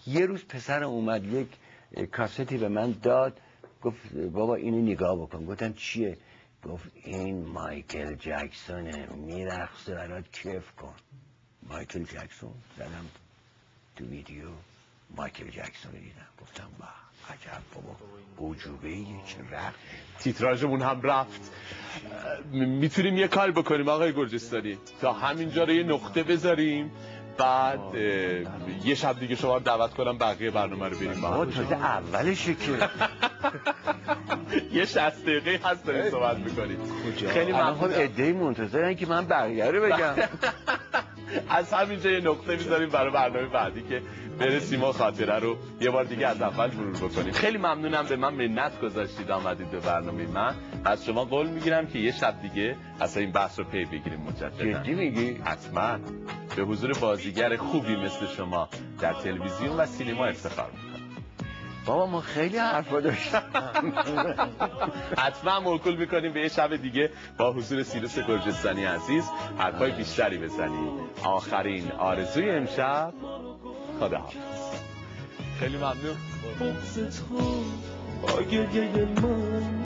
یه روز پسر اومد یک کاستی به من داد، گفت بابا اینو نگاه بکن. گفتم چیه؟ گفت این مایکل جکسونه، میرقصه، برات کیف کن. مایکل جکسون زدم تو ویدیو، مایکل جکسون رو دیدم، گفتم با عجب بابا عجوبه‌ای، چه رقص. تیتراژمون هم رفت. میتونیم یه کار بکنیم آقای گرجستانی، تا همینجا رو یه نقطه بذاریم، بعد یه شب دیگه شما رو دعوت کنم بقیه برنامه رو بریم با هم. تازه اولشه که یه 60 دقیقه هست داریم صحبت میکنیم. خیلی ممنون. عده‌ای منتظرن که من بقیه رو بگم. از همینجا یه نقطه میذاریم برای برنامه بعدی که برسیم و خاطره رو یه بار دیگه از اول مرور بکنیم. خیلی ممنونم به من منت گذاشتید آمدید به برنامه من. از شما قول میگیرم که یه شب دیگه اصلا این بحث رو پی بگیریم مجددا. جدی میگی؟ حتما. به حضور بازیگر خوبی مثل شما در تلویزیون و سینما افتخار میکنم. بابا ما خیلی حرفا داشتیم. حتما موکول میکنیم به یه شب دیگه با حضور سیروس گرجستانی عزیز حرفای بیشتری بزنیم. آخرین آرزوی امشب خداحافظ. خیلی ممنون.